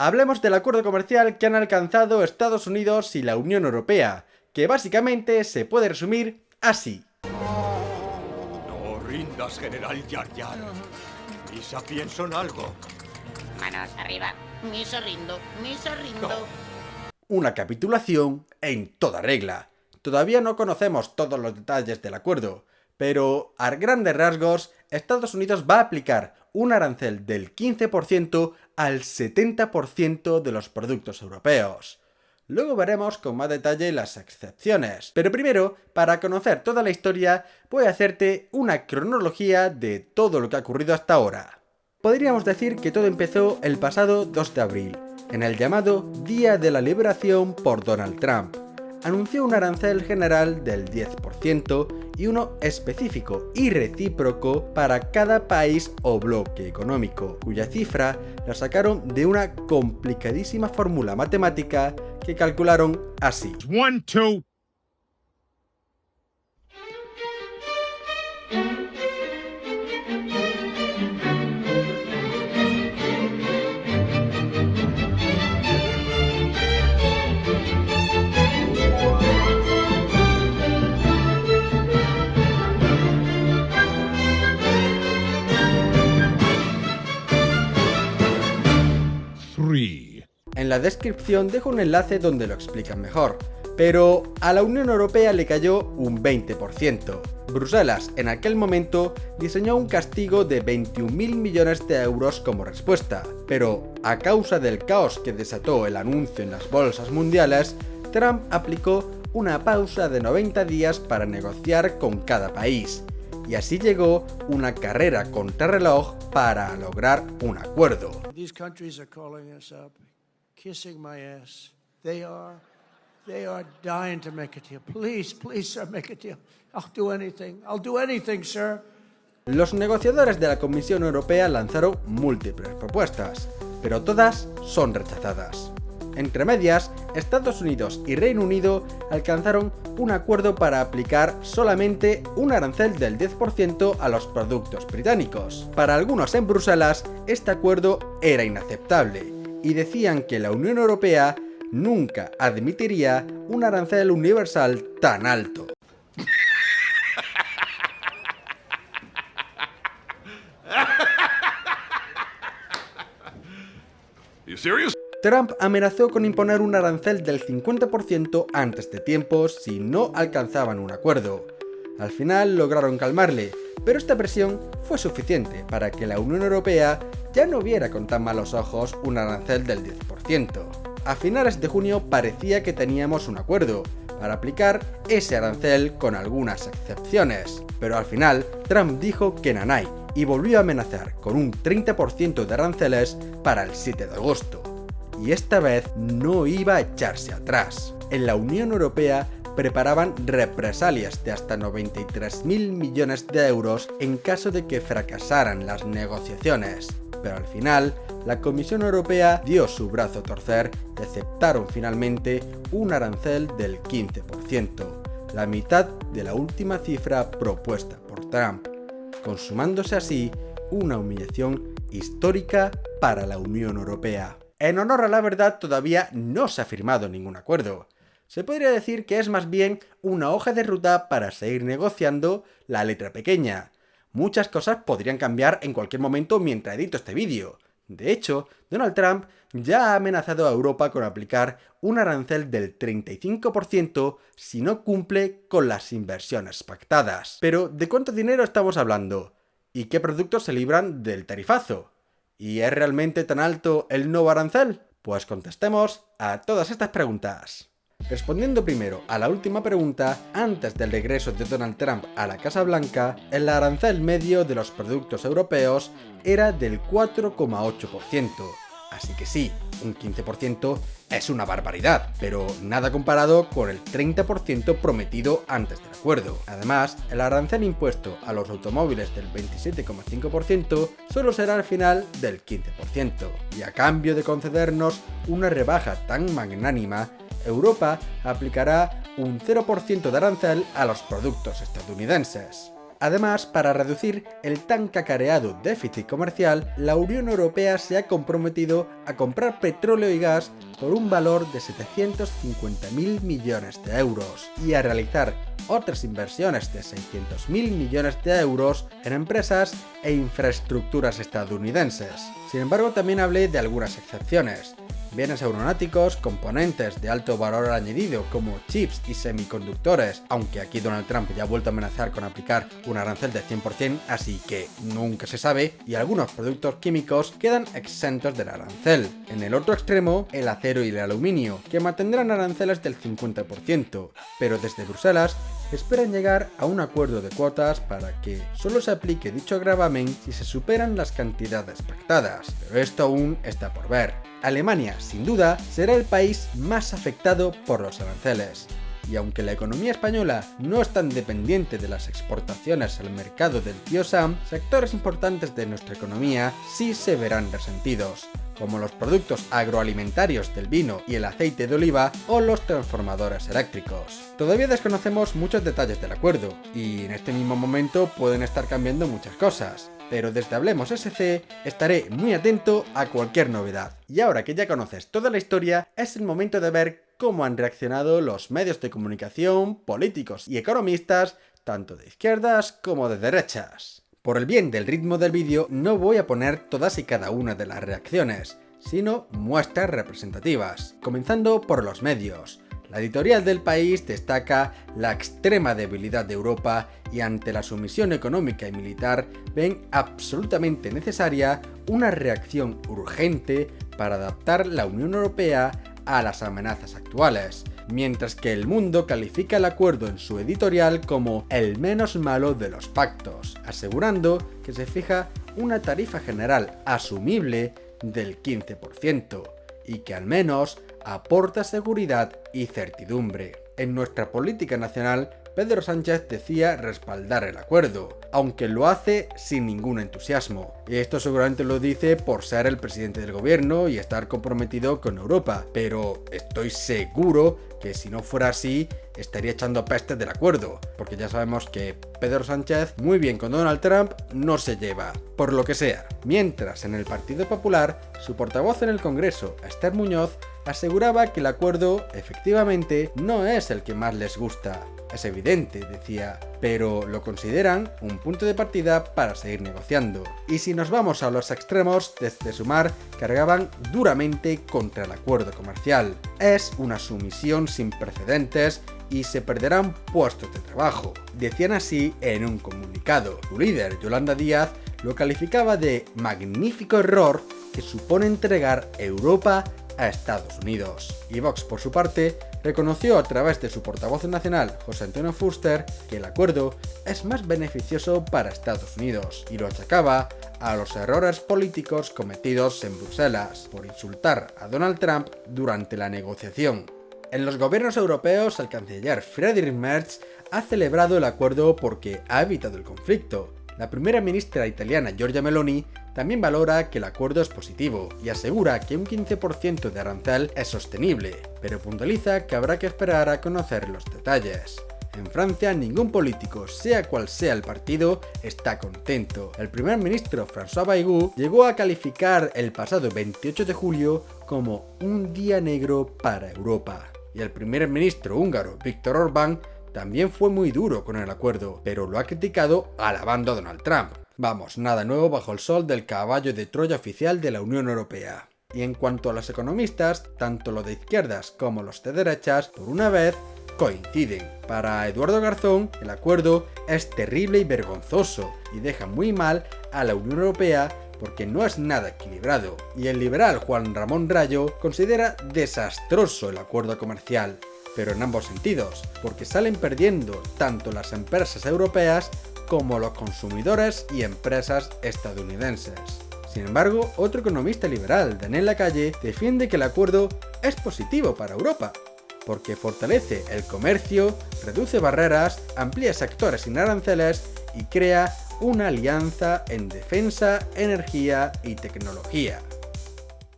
Hablemos del acuerdo comercial que han alcanzado Estados Unidos y la Unión Europea, que básicamente se puede resumir así. No rindas, General Yar Yar. Mis sapiens son algo. Manos arriba. Misa rindo. Una capitulación en toda regla. Todavía no conocemos todos los detalles del acuerdo, pero a grandes rasgos, Estados Unidos va a aplicar un arancel del 15% al 70% de los productos europeos. Luego veremos con más detalle las excepciones. Pero primero, para conocer toda la historia, voy a hacerte una cronología de todo lo que ha ocurrido hasta ahora. Podríamos decir que todo empezó el pasado 2 de abril, en el llamado Día de la Liberación por Donald Trump. Anunció un arancel general del 10% y uno específico y recíproco para cada país o bloque económico, cuya cifra la sacaron de una complicadísima fórmula matemática que calcularon así. 1, 2. En la descripción dejo un enlace donde lo explican mejor, pero a la Unión Europea le cayó un 20%. Bruselas en aquel momento diseñó un castigo de 21.000 millones de euros como respuesta, pero a causa del caos que desató el anuncio en las bolsas mundiales, Trump aplicó una pausa de 90 días para negociar con cada país. Y así llegó una carrera contrarreloj para lograr un acuerdo. These countries are calling us up, kissing my ass. They are dying to make a deal. Please, sir, make a deal. I'll do anything, sir. Los negociadores de la Comisión Europea lanzaron múltiples propuestas, pero todas son rechazadas. Entre medias, Estados Unidos y Reino Unido alcanzaron un acuerdo para aplicar solamente un arancel del 10% a los productos británicos. Para algunos en Bruselas, este acuerdo era inaceptable y decían que la Unión Europea nunca admitiría un arancel universal tan alto. You serious? Trump amenazó con imponer un arancel del 50% antes de tiempo si no alcanzaban un acuerdo. Al final lograron calmarle, pero esta presión fue suficiente para que la Unión Europea ya no viera con tan malos ojos un arancel del 10%. A finales de junio parecía que teníamos un acuerdo para aplicar ese arancel con algunas excepciones, pero al final Trump dijo que nanay y volvió a amenazar con un 30% de aranceles para el 7 de agosto. Y esta vez no iba a echarse atrás. En la Unión Europea preparaban represalias de hasta 93.000 millones de euros en caso de que fracasaran las negociaciones. Pero al final, la Comisión Europea dio su brazo a torcer y aceptaron finalmente un arancel del 15%, la mitad de la última cifra propuesta por Trump, consumándose así una humillación histórica para la Unión Europea. En honor a la verdad, todavía no se ha firmado ningún acuerdo. Se podría decir que es más bien una hoja de ruta para seguir negociando la letra pequeña. Muchas cosas podrían cambiar en cualquier momento mientras edito este vídeo. De hecho, Donald Trump ya ha amenazado a Europa con aplicar un arancel del 35% si no cumple con las inversiones pactadas. Pero, ¿de cuánto dinero estamos hablando? ¿Y qué productos se libran del tarifazo? ¿Y es realmente tan alto el nuevo arancel? Pues contestemos a todas estas preguntas. Respondiendo primero a la última pregunta, antes del regreso de Donald Trump a la Casa Blanca, el arancel medio de los productos europeos era del 4,8%. Así que sí, un 15% es una barbaridad, pero nada comparado con el 30% prometido antes del acuerdo. Además, el arancel impuesto a los automóviles del 27,5% solo será al final del 15%. Y a cambio de concedernos una rebaja tan magnánima, Europa aplicará un 0% de arancel a los productos estadounidenses. Además, para reducir el tan cacareado déficit comercial, la Unión Europea se ha comprometido a comprar petróleo y gas por un valor de 750.000 millones de euros y a realizar otras inversiones de 600.000 millones de euros en empresas e infraestructuras estadounidenses. Sin embargo, también hablé de algunas excepciones. Bienes aeronáuticos, componentes de alto valor añadido como chips y semiconductores, aunque aquí Donald Trump ya ha vuelto a amenazar con aplicar un arancel de 100%, así que nunca se sabe, y algunos productos químicos quedan exentos del arancel. En el otro extremo, el acero y el aluminio, que mantendrán aranceles del 50%, pero desde Bruselas esperan llegar a un acuerdo de cuotas para que solo se aplique dicho gravamen si se superan las cantidades pactadas, pero esto aún está por ver. Alemania, sin duda, será el país más afectado por los aranceles. Y aunque la economía española no es tan dependiente de las exportaciones al mercado del tío Sam, sectores importantes de nuestra economía sí se verán resentidos, como los productos agroalimentarios del vino y el aceite de oliva o los transformadores eléctricos. Todavía desconocemos muchos detalles del acuerdo, y en este mismo momento pueden estar cambiando muchas cosas. Pero desde Hablemos SC estaré muy atento a cualquier novedad. Y ahora que ya conoces toda la historia, es el momento de ver cómo han reaccionado los medios de comunicación, políticos y economistas, tanto de izquierdas como de derechas. Por el bien del ritmo del vídeo, no voy a poner todas y cada una de las reacciones, sino muestras representativas, comenzando por los medios. La editorial del País destaca la extrema debilidad de Europa y ante la sumisión económica y militar ven absolutamente necesaria una reacción urgente para adaptar la Unión Europea a las amenazas actuales, mientras que El Mundo califica el acuerdo en su editorial como el menos malo de los pactos, asegurando que se fija una tarifa general asumible del 15% y que al menos aporta seguridad y certidumbre. En nuestra política nacional, Pedro Sánchez decía respaldar el acuerdo, aunque lo hace sin ningún entusiasmo. Y esto seguramente lo dice por ser el presidente del gobierno y estar comprometido con Europa, pero estoy seguro que si no fuera así, estaría echando peste del acuerdo, porque ya sabemos que Pedro Sánchez muy bien con Donald Trump no se lleva, por lo que sea. Mientras en el Partido Popular, su portavoz en el Congreso, Esther Muñoz, aseguraba que el acuerdo efectivamente no es el que más les gusta. Es evidente, decía, pero lo consideran un punto de partida para seguir negociando. Y si nos vamos a los extremos, desde Sumar cargaban duramente contra el acuerdo comercial. Es una sumisión sin precedentes y se perderán puestos de trabajo, decían así en un comunicado. Su líder, Yolanda Díaz, lo calificaba de magnífico error que supone entregar Europa a Estados Unidos. Y Vox, por su parte, reconoció a través de su portavoz nacional, José Antonio Fuster, que el acuerdo es más beneficioso para Estados Unidos y lo achacaba a los errores políticos cometidos en Bruselas por insultar a Donald Trump durante la negociación. En los gobiernos europeos, el canciller Friedrich Merz ha celebrado el acuerdo porque ha evitado el conflicto. La primera ministra italiana Giorgia Meloni también valora que el acuerdo es positivo y asegura que un 15% de arancel es sostenible, pero puntualiza que habrá que esperar a conocer los detalles. En Francia, ningún político, sea cual sea el partido, está contento. El primer ministro François Bayrou llegó a calificar el pasado 28 de julio como un día negro para Europa. Y el primer ministro húngaro Viktor Orbán también fue muy duro con el acuerdo, pero lo ha criticado alabando a Donald Trump. Vamos, nada nuevo bajo el sol del caballo de Troya oficial de la Unión Europea. Y en cuanto a los economistas, tanto los de izquierdas como los de derechas, por una vez, coinciden. Para Eduardo Garzón, el acuerdo es terrible y vergonzoso y deja muy mal a la Unión Europea porque no es nada equilibrado. Y el liberal Juan Ramón Rayo considera desastroso el acuerdo comercial, pero en ambos sentidos, porque salen perdiendo tanto las empresas europeas como los consumidores y empresas estadounidenses. Sin embargo, otro economista liberal, Daniel Lacalle, defiende que el acuerdo es positivo para Europa, porque fortalece el comercio, reduce barreras, amplía sectores sin aranceles y crea una alianza en defensa, energía y tecnología.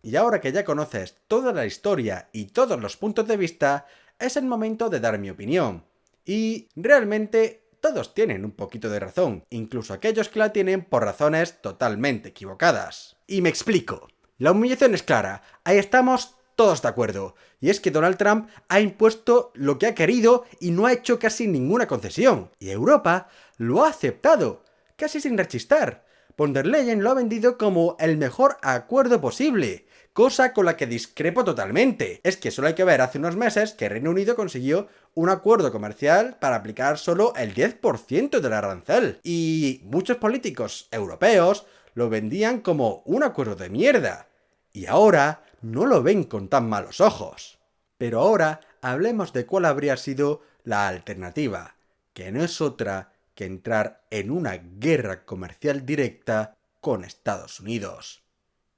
Y ahora que ya conoces toda la historia y todos los puntos de vista, es el momento de dar mi opinión. Y realmente todos tienen un poquito de razón, incluso aquellos que la tienen por razones totalmente equivocadas. Y me explico. La humillación es clara, ahí estamos todos de acuerdo. Y es que Donald Trump ha impuesto lo que ha querido y no ha hecho casi ninguna concesión. Y Europa lo ha aceptado, casi sin rechistar. Von der Leyen lo ha vendido como el mejor acuerdo posible, cosa con la que discrepo totalmente. Es que solo hay que ver hace unos meses que Reino Unido consiguió un acuerdo comercial para aplicar solo el 10% del arancel. Y muchos políticos europeos lo vendían como un acuerdo de mierda. Y ahora no lo ven con tan malos ojos. Pero ahora hablemos de cuál habría sido la alternativa, que no es otra que entrar en una guerra comercial directa con Estados Unidos.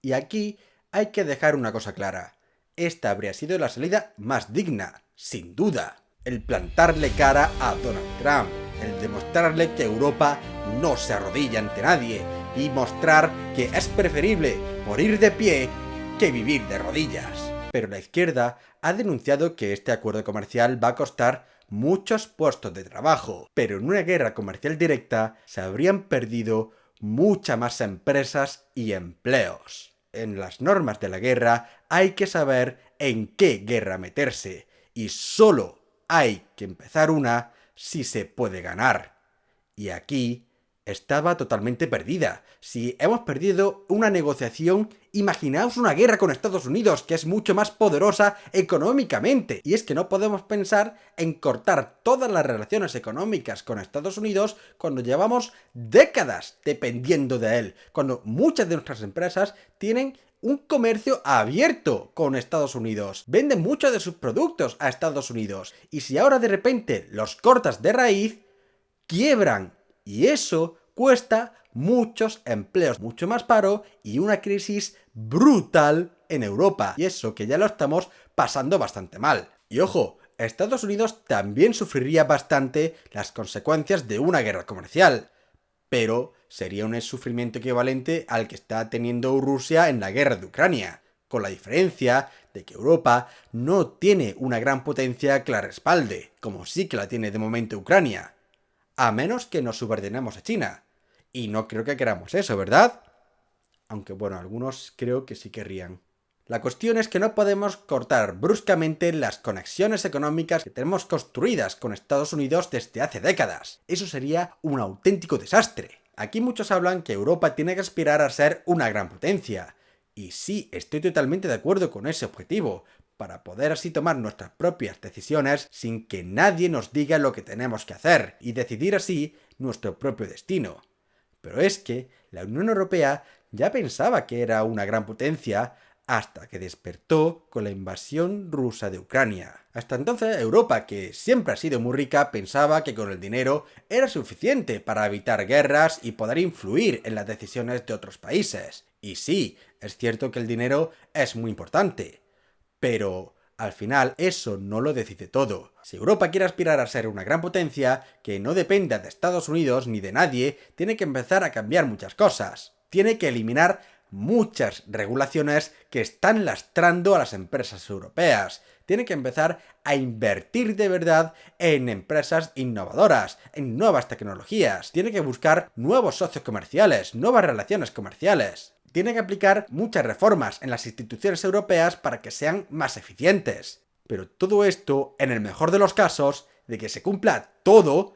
Y aquí hay que dejar una cosa clara. Esta habría sido la salida más digna, sin duda. El plantarle cara a Donald Trump, el demostrarle que Europa no se arrodilla ante nadie y mostrar que es preferible morir de pie que vivir de rodillas. Pero la izquierda ha denunciado que este acuerdo comercial va a costar muchos puestos de trabajo, pero en una guerra comercial directa se habrían perdido muchas más empresas y empleos. En las normas de la guerra hay que saber en qué guerra meterse, y solo hay que empezar una si se puede ganar. Y aquí estaba totalmente perdida. Si hemos perdido una negociación, imaginaos una guerra con Estados Unidos, que es mucho más poderosa económicamente. Y es que no podemos pensar en cortar todas las relaciones económicas con Estados Unidos cuando llevamos décadas dependiendo de él, cuando muchas de nuestras empresas tienen un comercio abierto con Estados Unidos. Venden muchos de sus productos a Estados Unidos. Y si ahora de repente los cortas de raíz, quiebran. Y eso cuesta muchos empleos, mucho más paro y una crisis brutal en Europa. Y eso que ya lo estamos pasando bastante mal. Y ojo, Estados Unidos también sufriría bastante las consecuencias de una guerra comercial. Pero sería un sufrimiento equivalente al que está teniendo Rusia en la guerra de Ucrania, con la diferencia de que Europa no tiene una gran potencia que la respalde, como sí que la tiene de momento Ucrania. A menos que nos subordinemos a China. Y no creo que queramos eso, ¿verdad? Aunque bueno, algunos creo que sí querrían. La cuestión es que no podemos cortar bruscamente las conexiones económicas que tenemos construidas con Estados Unidos desde hace décadas. Eso sería un auténtico desastre. Aquí muchos hablan que Europa tiene que aspirar a ser una gran potencia. Y sí, estoy totalmente de acuerdo con ese objetivo, para poder así tomar nuestras propias decisiones sin que nadie nos diga lo que tenemos que hacer y decidir así nuestro propio destino. Pero es que la Unión Europea ya pensaba que era una gran potencia hasta que despertó con la invasión rusa de Ucrania. Hasta entonces Europa, que siempre ha sido muy rica, pensaba que con el dinero era suficiente para evitar guerras y poder influir en las decisiones de otros países. Y sí, es cierto que el dinero es muy importante. Pero al final eso no lo decide todo. Si Europa quiere aspirar a ser una gran potencia, que no dependa de Estados Unidos ni de nadie, tiene que empezar a cambiar muchas cosas. Tiene que eliminar muchas regulaciones que están lastrando a las empresas europeas. Tiene que empezar a invertir de verdad en empresas innovadoras, en nuevas tecnologías. Tiene que buscar nuevos socios comerciales, nuevas relaciones comerciales. Tiene que aplicar muchas reformas en las instituciones europeas para que sean más eficientes. Pero todo esto, en el mejor de los casos, de que se cumpla todo,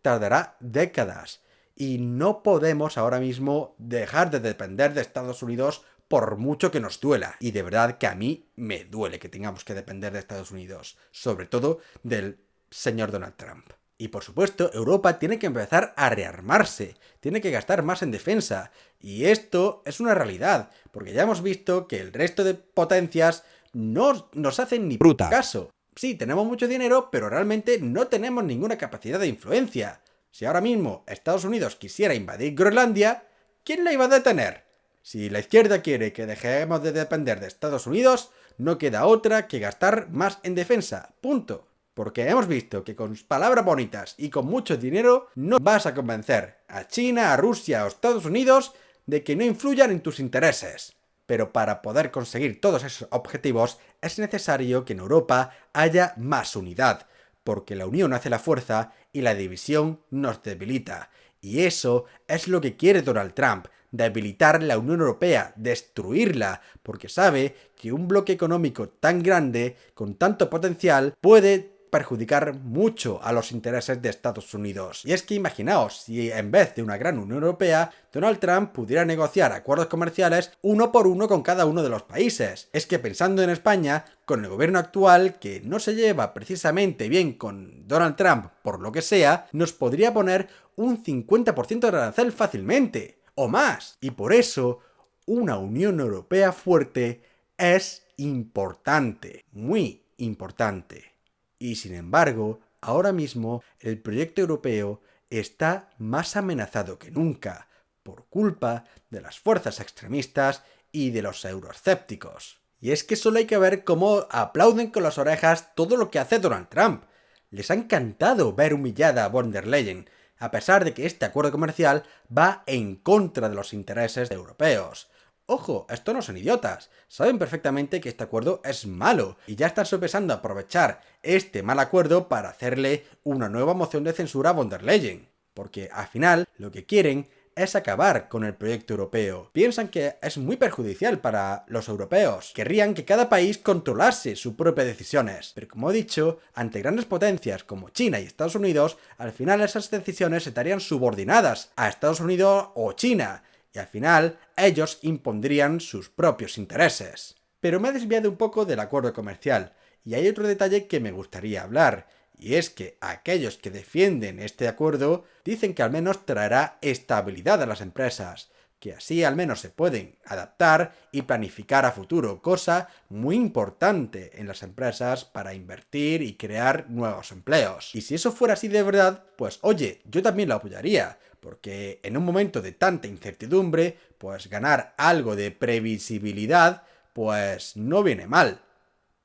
tardará décadas. Y no podemos ahora mismo dejar de depender de Estados Unidos por mucho que nos duela. Y de verdad que a mí me duele que tengamos que depender de Estados Unidos. Sobre todo del señor Donald Trump. Y por supuesto, Europa tiene que empezar a rearmarse, tiene que gastar más en defensa. Y esto es una realidad, porque ya hemos visto que el resto de potencias no nos hacen ni puto caso. Sí, tenemos mucho dinero, pero realmente no tenemos ninguna capacidad de influencia. Si ahora mismo Estados Unidos quisiera invadir Groenlandia, ¿quién la iba a detener? Si la izquierda quiere que dejemos de depender de Estados Unidos, no queda otra que gastar más en defensa. Punto. Porque hemos visto que con palabras bonitas y con mucho dinero no vas a convencer a China, a Rusia o Estados Unidos de que no influyan en tus intereses. Pero para poder conseguir todos esos objetivos es necesario que en Europa haya más unidad. porque la unión hace la fuerza y la división nos debilita. Y eso es lo que quiere Donald Trump, debilitar la Unión Europea, destruirla, porque sabe que un bloque económico tan grande, con tanto potencial, puede perjudicar mucho a los intereses de Estados Unidos. Y es que imaginaos, si en vez de una gran Unión Europea, Donald Trump pudiera negociar acuerdos comerciales uno por uno con cada uno de los países. Es que pensando en España, con el gobierno actual, que no se lleva precisamente bien con Donald Trump por lo que sea, nos podría poner un 50% de arancel fácilmente, o más. Y por eso, una Unión Europea fuerte es importante, muy importante. Y sin embargo, ahora mismo el proyecto europeo está más amenazado que nunca por culpa de las fuerzas extremistas y de los euroescépticos. Y es que solo hay que ver cómo aplauden con las orejas todo lo que hace Donald Trump. Les ha encantado ver humillada a von der Leyen, a pesar de que este acuerdo comercial va en contra de los intereses europeos. Ojo, estos no son idiotas, saben perfectamente que este acuerdo es malo y ya están sopesando aprovechar este mal acuerdo para hacerle una nueva moción de censura a von der Leyen, porque al final lo que quieren es acabar con el proyecto europeo. Piensan que es muy perjudicial para los europeos. Querrían que cada país controlase sus propias decisiones. Pero como he dicho, ante grandes potencias como China y Estados Unidos, al final esas decisiones estarían subordinadas a Estados Unidos o China. Y al final, ellos impondrían sus propios intereses. Pero me he desviado un poco del acuerdo comercial, y hay otro detalle que me gustaría hablar, y es que aquellos que defienden este acuerdo dicen que al menos traerá estabilidad a las empresas, que así al menos se pueden adaptar y planificar a futuro, cosa muy importante en las empresas para invertir y crear nuevos empleos. Y si eso fuera así de verdad, pues oye, yo también lo apoyaría, porque en un momento de tanta incertidumbre, pues ganar algo de previsibilidad, pues no viene mal.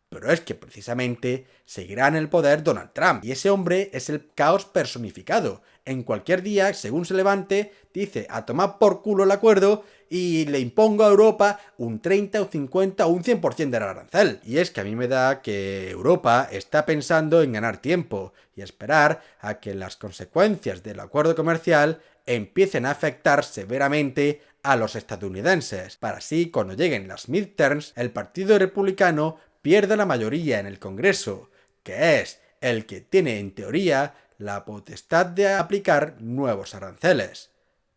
Pero es que precisamente seguirá en el poder Donald Trump, y ese hombre es el caos personificado. En cualquier día, según se levante, dice a tomar por culo el acuerdo y le impongo a Europa un 30, un 50 o un 100% del arancel. Y es que a mí me da que Europa está pensando en ganar tiempo y esperar a que las consecuencias del acuerdo comercial empiecen a afectar severamente a los estadounidenses, para así cuando lleguen las midterms, el Partido Republicano pierda la mayoría en el Congreso, que es el que tiene en teoría la potestad de aplicar nuevos aranceles.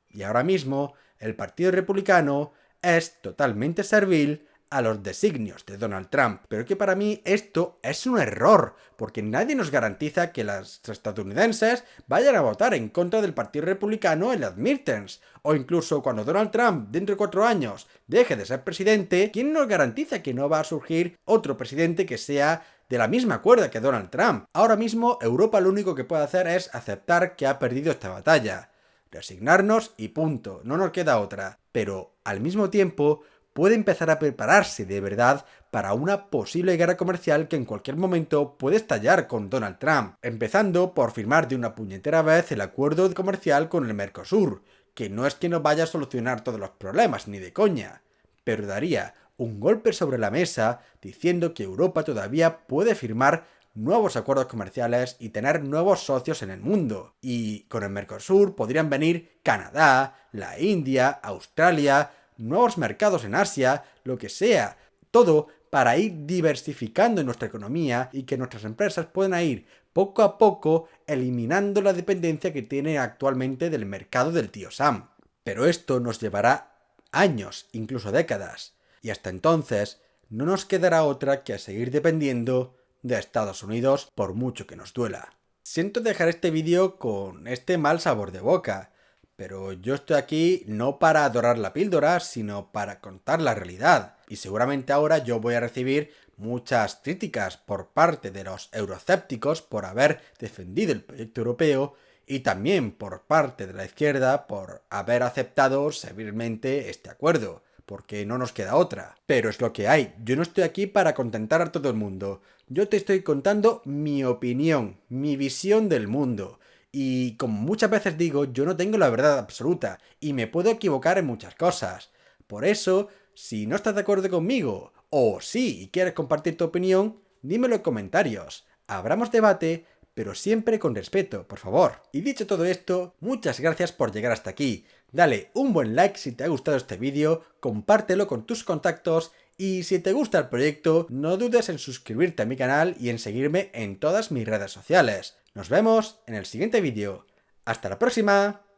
Y ahora mismo el Partido Republicano es totalmente servil a los designios de Donald Trump. Pero que para mí esto es un error, porque nadie nos garantiza que los estadounidenses vayan a votar en contra del Partido Republicano en las midterms, o incluso cuando Donald Trump dentro de 4 años deje de ser presidente, ¿quién nos garantiza que no va a surgir otro presidente que sea de la misma cuerda que Donald Trump? Ahora mismo Europa lo único que puede hacer es aceptar que ha perdido esta batalla, resignarnos y punto, no nos queda otra. Pero al mismo tiempo puede empezar a prepararse de verdad para una posible guerra comercial que en cualquier momento puede estallar con Donald Trump, empezando por firmar de una puñetera vez el acuerdo comercial con el Mercosur, que no es que no vaya a solucionar todos los problemas, ni de coña, pero daría un golpe sobre la mesa diciendo que Europa todavía puede firmar nuevos acuerdos comerciales y tener nuevos socios en el mundo. Y con el Mercosur podrían venir Canadá, la India, Australia, nuevos mercados en Asia, lo que sea. Todo para ir diversificando nuestra economía y que nuestras empresas puedan ir poco a poco eliminando la dependencia que tiene actualmente del mercado del tío Sam. Pero esto nos llevará años, incluso décadas. Y hasta entonces no nos quedará otra que seguir dependiendo de Estados Unidos por mucho que nos duela. Siento dejar este vídeo con este mal sabor de boca, pero yo estoy aquí no para adorar la píldora, sino para contar la realidad. Y seguramente ahora yo voy a recibir muchas críticas por parte de los euroescépticos por haber defendido el proyecto europeo y también por parte de la izquierda por haber aceptado servilmente este acuerdo, porque no nos queda otra. Pero es lo que hay, yo no estoy aquí para contentar a todo el mundo, yo te estoy contando mi opinión, mi visión del mundo. Y como muchas veces digo, yo no tengo la verdad absoluta y me puedo equivocar en muchas cosas. Por eso, si no estás de acuerdo conmigo, o sí y quieres compartir tu opinión, dímelo en comentarios. Abramos debate pero siempre con respeto, por favor. Y dicho todo esto, muchas gracias por llegar hasta aquí. Dale un buen like si te ha gustado este vídeo, compártelo con tus contactos y si te gusta el proyecto, no dudes en suscribirte a mi canal y en seguirme en todas mis redes sociales. Nos vemos en el siguiente vídeo. ¡Hasta la próxima!